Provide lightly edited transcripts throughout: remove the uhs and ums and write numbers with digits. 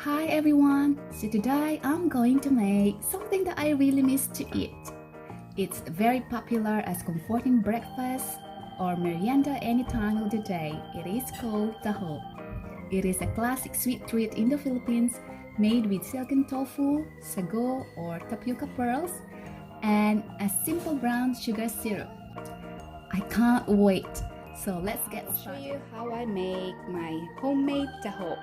Hi everyone! So today I'm going to make something that I really miss to eat. It's very popular as comforting breakfast or merienda any time of the day. It is called Taho. It is a classic sweet treat in the Philippines made with silken tofu, sago or tapioca pearls, and a simple brown sugar syrup. I can't wait! So let's get started. I'll show you how I make my homemade taho.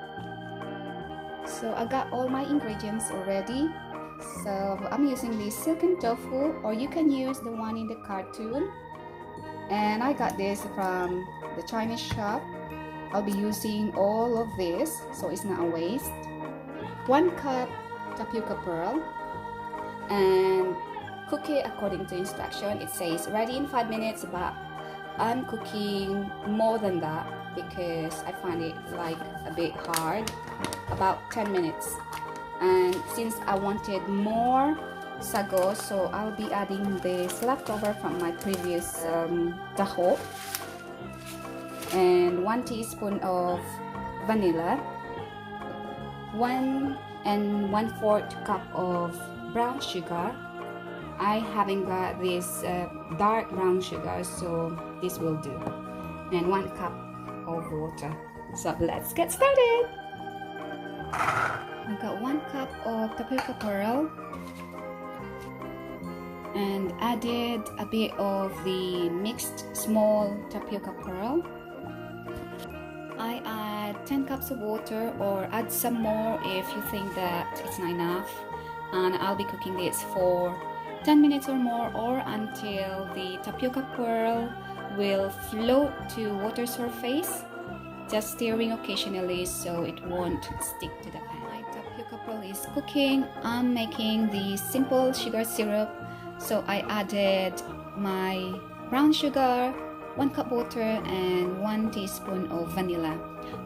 So I got all my ingredients already. So I'm using this silken tofu, or you can use the one in the cartoon. And I got this from the Chinese shop. I'll be using all of this, so it's not a waste. 1 cup tapioca pearl, and cook it according to instruction. It says ready in 5 minutes, but I'm cooking more than that because I find it like a bit hard, about 10 minutes. And since I wanted more sago, so I'll be adding this leftover from my previous taho, and 1 teaspoon of vanilla, 1 1/4 cup of brown sugar. I haven't got this dark brown sugar, so this will do, and 1 cup of water. So let's get started. I got 1 cup of tapioca pearl and added a bit of the mixed small tapioca pearl. I add 10 cups of water, or add some more if you think that it's not enough, and I'll be cooking this for 10 minutes or more, or until the tapioca pearl will float to water surface, just stirring occasionally so it won't stick to the pan. My tapioca pearl is cooking. I'm making the simple sugar syrup, so I added my brown sugar, 1 cup water, and 1 teaspoon of vanilla.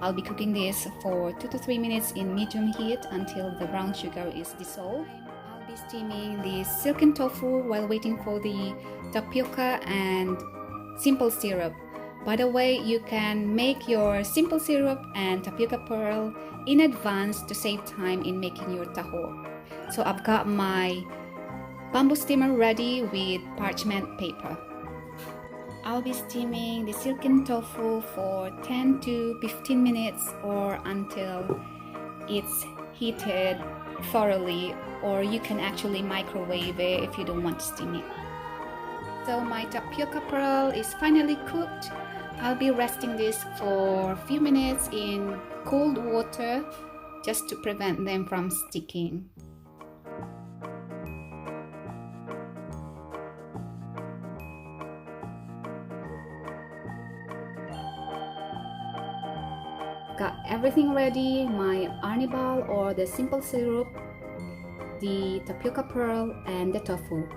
I'll be cooking this for 2 to 3 minutes in medium heat until the brown sugar is dissolved. I'll be steaming the silken tofu while waiting for the tapioca and simple syrup. By the way, you can make your simple syrup and tapioca pearl in advance to save time in making your taho. So I've got my bamboo steamer ready with parchment paper. I'll be steaming the silken tofu for 10 to 15 minutes, or until it's heated thoroughly, or you can actually microwave it if you don't want to steam it. So my tapioca pearl is finally cooked. I'll be resting this for a few minutes in cold water just to prevent them from sticking. Got everything ready: my arnibal or the simple syrup, the tapioca pearl, and the tofu.